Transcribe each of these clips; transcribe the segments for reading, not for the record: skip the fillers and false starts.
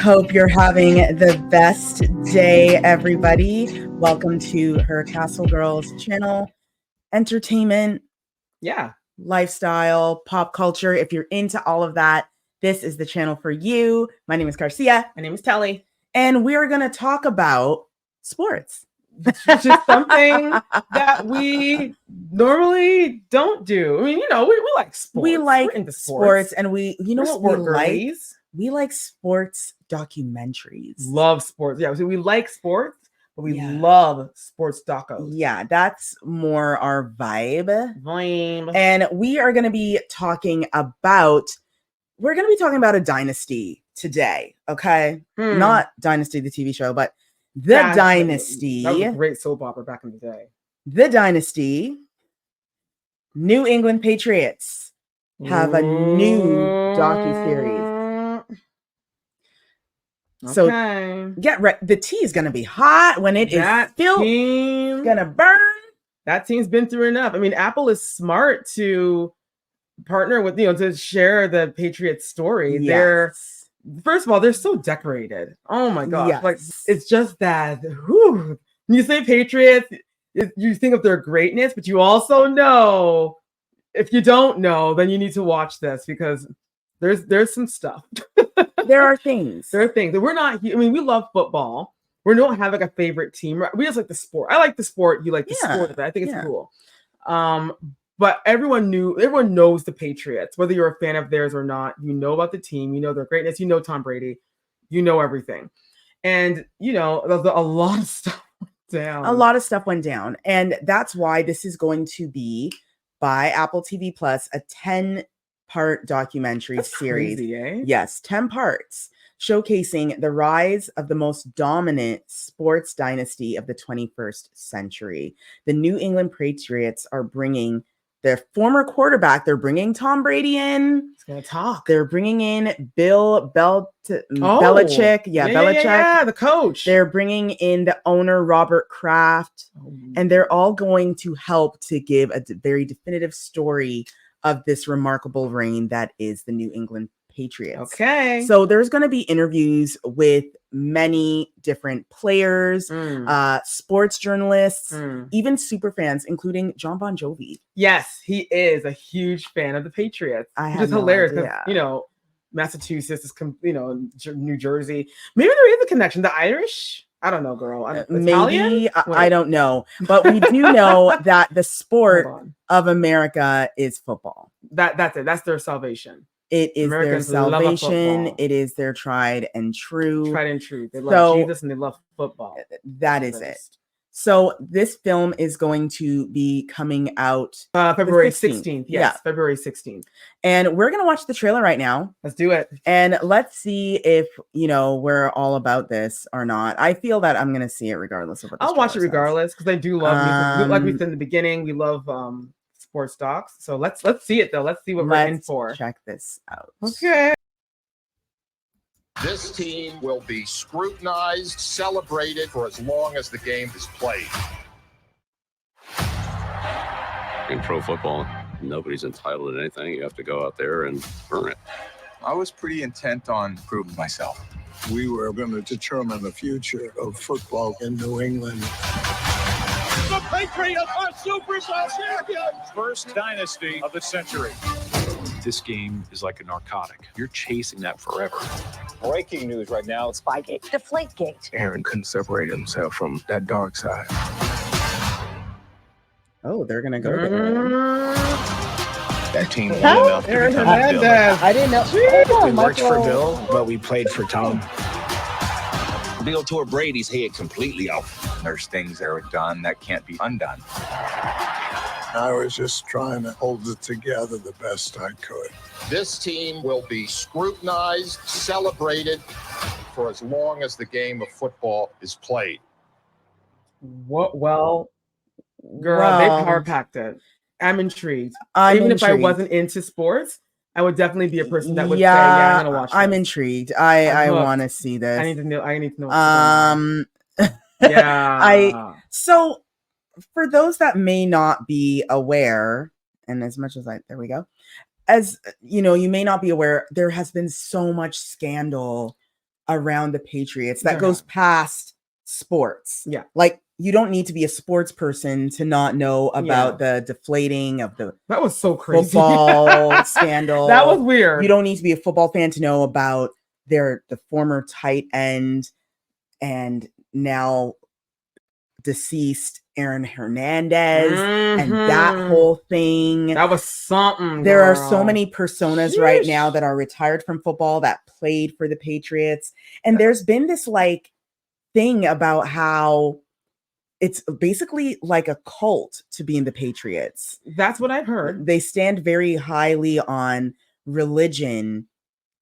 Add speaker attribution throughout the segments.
Speaker 1: hope you're having the best day, everybody. Welcome to HercastleGirls channel. Entertainment, lifestyle, pop culture. If you're into all of that, this is the channel for you. My name is Garcia.
Speaker 2: My name is Telly.
Speaker 1: And we are going to talk about sports.
Speaker 2: Which is something that we normally don't do. I mean, we like sports.
Speaker 1: We like
Speaker 2: We're into
Speaker 1: sports, and we what we like?
Speaker 2: Girlies.
Speaker 1: We like sports documentaries.
Speaker 2: Love sports. Yeah, so we like sports, but we love sports docos.
Speaker 1: Yeah, that's more our vibe. And we are going to be talking about a dynasty today, okay? Not Dynasty, the TV show, but Dynasty.
Speaker 2: That was a great soap opera back in the day.
Speaker 1: The Dynasty. New England Patriots have a new Docu-Series. So get ready. The tea is going to be hot when it is filled. It's going to burn.
Speaker 2: That team's been through enough. I mean, Apple is smart to partner with, to share the Patriots story.
Speaker 1: Yes.
Speaker 2: First of all, they're so decorated. Oh my gosh.
Speaker 1: Yes.
Speaker 2: Like, it's just that, when you say Patriots, you think of their greatness, but you also know, if you don't know, then you need to watch this because there's some stuff.
Speaker 1: There are things.
Speaker 2: There are things that we're not, we love football. We don't have like a favorite team. We just like the sport. I like the sport. You like the sport of it. I think it's cool. But everyone knows the Patriots, whether you're a fan of theirs or not. You know about the team, you know their greatness, you know Tom Brady, you know everything. And a lot of stuff went down.
Speaker 1: A lot of stuff went down. And that's why this is going to be by Apple TV Plus, a 10-part documentary series.
Speaker 2: Crazy, eh?
Speaker 1: Yes, 10 parts. Showcasing the rise of the most dominant sports dynasty of the 21st century. The New England Patriots are bringing their former quarterback. They're bringing Tom Brady in.
Speaker 2: He's gonna talk.
Speaker 1: They're bringing in Bill Belichick. Belichick.
Speaker 2: Yeah, the coach.
Speaker 1: They're bringing in the owner, Robert Kraft. And they're all going to help to give a very definitive story of this remarkable reign that is the New England Patriots.
Speaker 2: Okay.
Speaker 1: So there's going to be interviews with many different players, sports journalists, even super fans, including John Bon Jovi.
Speaker 2: Yes, he is a huge fan of the Patriots. Which is hilarious because, Massachusetts is, New Jersey. Maybe there is a connection. The Irish? I don't know, girl.
Speaker 1: Maybe. I don't know. But we do know that the sport of America is football.
Speaker 2: That's it. That's their salvation.
Speaker 1: It is
Speaker 2: Americans
Speaker 1: their salvation. It is their tried and true.
Speaker 2: Tried and true. They love Jesus and they love football.
Speaker 1: That is it. So this film is going to be coming out
Speaker 2: February 16th. Yes, February 16th.
Speaker 1: And we're going to watch the trailer right now.
Speaker 2: Let's do it.
Speaker 1: And let's see if, we're all about this or not. I feel that I'm going to see it regardless of what
Speaker 2: I'll watch it regardless because I do love like we said in the beginning, we love sports docs. So let's see it though. Let's see what we're in for.
Speaker 1: Check this out.
Speaker 2: Okay.
Speaker 3: This team will be scrutinized, celebrated for as long as the game is played.
Speaker 4: In pro football, nobody's entitled to anything. You have to go out there and earn it.
Speaker 5: I was pretty intent on proving myself.
Speaker 6: We were going to determine the future of football in New England.
Speaker 7: The Patriots are Super Bowl champions! First dynasty of the century.
Speaker 8: This game is like a narcotic. You're chasing that forever.
Speaker 7: Breaking news right now.
Speaker 9: Spygate. Deflategate.
Speaker 6: Aaron couldn't separate himself from that dark side.
Speaker 1: Oh, they're going to go there.
Speaker 5: That team won enough to become a villain.
Speaker 1: I didn't know.
Speaker 5: We worked for Bill, but we played for Tom.
Speaker 10: Bill tore Brady's head completely off.
Speaker 5: There's things that are done that can't be undone.
Speaker 6: I was just trying to hold it together the best I could.
Speaker 3: This team will be scrutinized, celebrated for as long as the game of football is played.
Speaker 2: What? Well, girl, they power packed it. I'm intrigued. If I wasn't into sports, I would definitely be a person that would say, I'm gonna watch this.
Speaker 1: I'm intrigued. I want to see this.
Speaker 2: I need to know.
Speaker 1: So for those that may not be aware, and as much as there we go, as you may not be aware, there has been so much scandal around the Patriots that goes past sports.
Speaker 2: Yeah.
Speaker 1: Like, you don't need to be a sports person to not know about the deflating of the
Speaker 2: that was so crazy
Speaker 1: football scandal.
Speaker 2: That was weird.
Speaker 1: You don't need to be a football fan to know about the former tight end and now deceased Aaron Hernandez and that whole thing.
Speaker 2: That was something.
Speaker 1: There are so many personas right now that are retired from football that played for the Patriots. And there's been this like thing about how it's basically like a cult to be in the Patriots.
Speaker 2: That's what I've heard.
Speaker 1: They stand very highly on religion,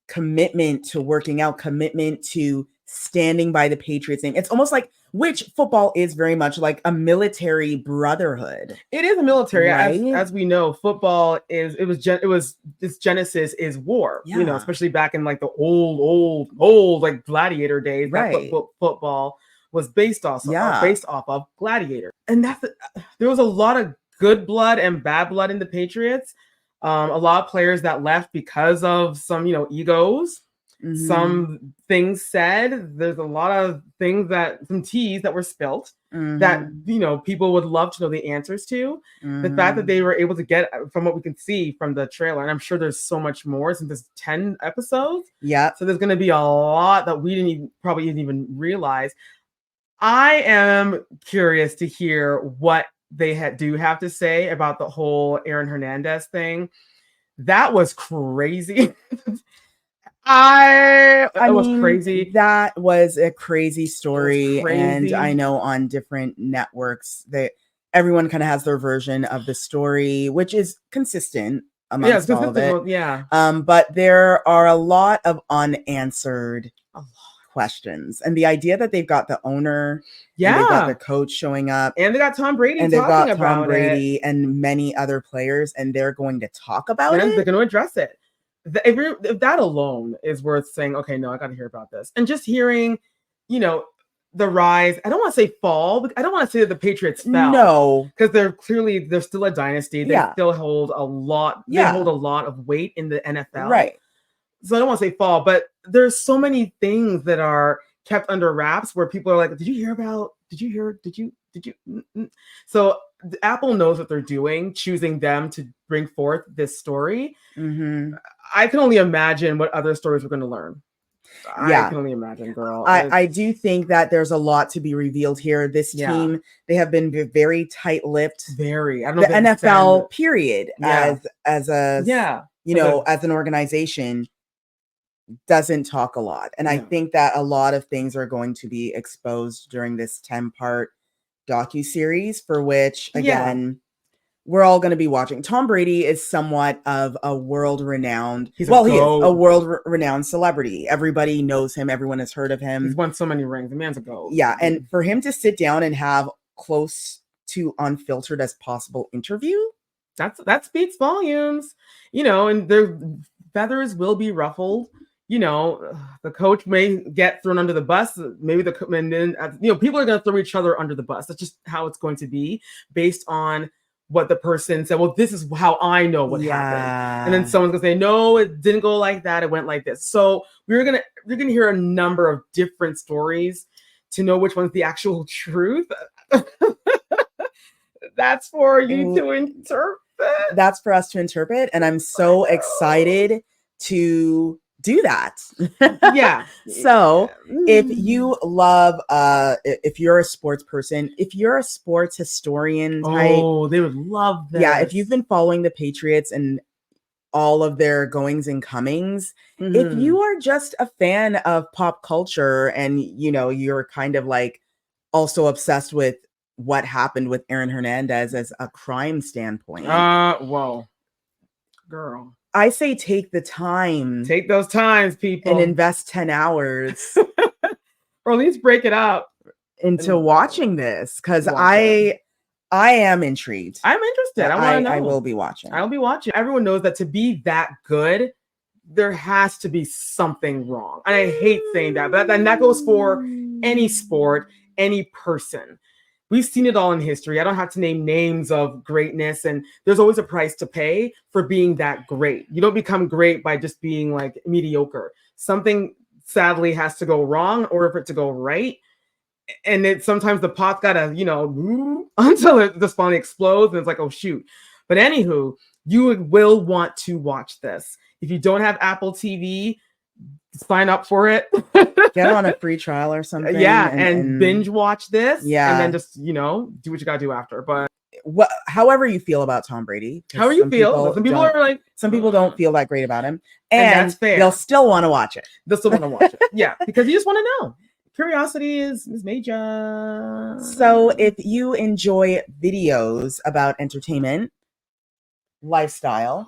Speaker 1: commitment to working out, commitment to standing by the Patriots name. It's almost like, which football is very much like a military brotherhood.
Speaker 2: It is a military,
Speaker 1: right?
Speaker 2: as we know. Football is its genesis is war.
Speaker 1: Yeah.
Speaker 2: You know, especially back in like the old like gladiator days.
Speaker 1: Right.
Speaker 2: That football was based off of gladiator, and there was a lot of good blood and bad blood in the Patriots. A lot of players that left because of some egos. Mm-hmm. Some things said. There's a lot of things some teas that were spilt that people would love to know the answers to. The fact that they were able to get, from what we can see from the trailer, and I'm sure there's so much more since there's 10 episodes.
Speaker 1: Yeah.
Speaker 2: So there's going to be a lot that we probably didn't even realize. I am curious to hear what they do have to say about the whole Aaron Hernandez thing. That was crazy. I was crazy.
Speaker 1: That was a crazy story.
Speaker 2: Crazy.
Speaker 1: And I know on different networks that everyone kind of has their version of the story, which is consistent amongst all of it.
Speaker 2: Yeah.
Speaker 1: But there are a lot of unanswered questions. And the idea that they've got the owner, and they've got the coach showing up,
Speaker 2: and they got Tom Brady,
Speaker 1: and they've got Tom Brady and many other players, and they're going to talk about it.
Speaker 2: They're going to address it. If that alone is worth saying, okay, no, I got to hear about this. And just hearing, the rise, I don't want to say fall, but I don't want to say that the Patriots fell.
Speaker 1: No.
Speaker 2: Because they're still a dynasty. They still hold a lot. They hold a lot of weight in the NFL. Right. So I don't want to say fall, but there's so many things that are kept under wraps where people are like, did you? So Apple knows what they're doing, choosing them to bring forth this story. Mm-hmm. I can only imagine what other stories we're going to learn. I can only imagine, girl.
Speaker 1: I do think that there's a lot to be revealed here. This team, they have been very tight-lipped.
Speaker 2: Very. I don't
Speaker 1: know the NFL period as an organization doesn't talk a lot. And I think that a lot of things are going to be exposed during this 10-part docu-series, for which, again, we're all going to be watching. Tom Brady is somewhat of a world-renowned, he is a world-renowned celebrity. Everybody knows him. Everyone has heard of him.
Speaker 2: He's won so many rings. The man's a GOAT.
Speaker 1: Yeah, and for him to sit down and have close to unfiltered as possible interview,
Speaker 2: that speaks volumes. And their feathers will be ruffled. The coach may get thrown under the bus. Maybe people are going to throw each other under the bus. That's just how it's going to be based on what the person said. Well, this is how I know what happened. And then someone's going to say, no, it didn't go like that. It went like this. So you're going to hear a number of different stories to know which one's the actual truth. That's for you to interpret.
Speaker 1: That's for us to interpret. And I'm so excited to do that. So if you love if you're a sports person, if you're a sports historian type,
Speaker 2: they would love that.
Speaker 1: If you've been following the Patriots and all of their goings and comings, if you are just a fan of pop culture and you're kind of like also obsessed with what happened with Aaron Hernandez as a crime standpoint,
Speaker 2: whoa, girl,
Speaker 1: I say take the time.
Speaker 2: Take those times, people.
Speaker 1: And invest 10 hours.
Speaker 2: Or at least break it up.
Speaker 1: Into watching this. Because I am intrigued.
Speaker 2: I'm interested. I want to know.
Speaker 1: I will be watching.
Speaker 2: I'll be watching. Everyone knows that to be that good, there has to be something wrong. And I hate saying that. But that goes for any sport, any person. We've seen it all in history. I don't have to name names of greatness, and there's always a price to pay for being that great. You don't become great by just being like mediocre. Something sadly has to go wrong or for it to go right. And then sometimes the pot's gotta, until it just finally explodes and it's like, oh shoot. But anywho, you will want to watch this. If you don't have Apple TV, sign up for it.
Speaker 1: Get on a free trial or something.
Speaker 2: Yeah, and binge watch this.
Speaker 1: Yeah.
Speaker 2: And then just, do what you gotta do after. But
Speaker 1: however you feel about Tom Brady.
Speaker 2: However you feel. Some people are like,
Speaker 1: some people don't feel that great about him.
Speaker 2: And that's fair.
Speaker 1: They'll still want to watch it.
Speaker 2: They'll still want to watch it. Yeah, because you just want to know. Curiosity is major.
Speaker 1: So if you enjoy videos about entertainment, lifestyle,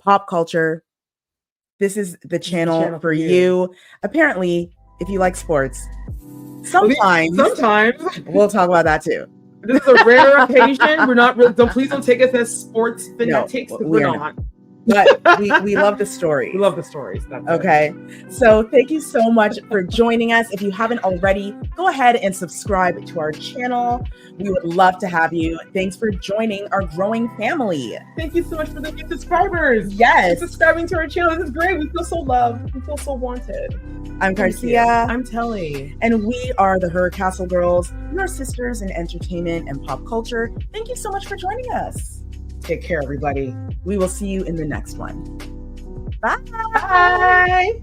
Speaker 1: pop culture, this is the channel for you. Apparently, if you like sports, sometimes we'll talk about that too.
Speaker 2: This is a rare occasion. We're not really, please don't take us as sports fanatics. We're not.
Speaker 1: But we love the stories.
Speaker 2: We love the stories.
Speaker 1: Okay. So thank you so much for joining us. If you haven't already, go ahead and subscribe to our channel. We would love to have you. Thanks for joining our growing family.
Speaker 2: Thank you so much for the new subscribers.
Speaker 1: Yes.
Speaker 2: Subscribing to our channel. This is great. We feel so loved. We feel so wanted.
Speaker 1: I'm Garcia.
Speaker 2: I'm Telly.
Speaker 1: And we are the HercastleGirls, your sisters in entertainment and pop culture. Thank you so much for joining us.
Speaker 2: Take care, everybody.
Speaker 1: We will see you in the next one. Bye.
Speaker 2: Bye.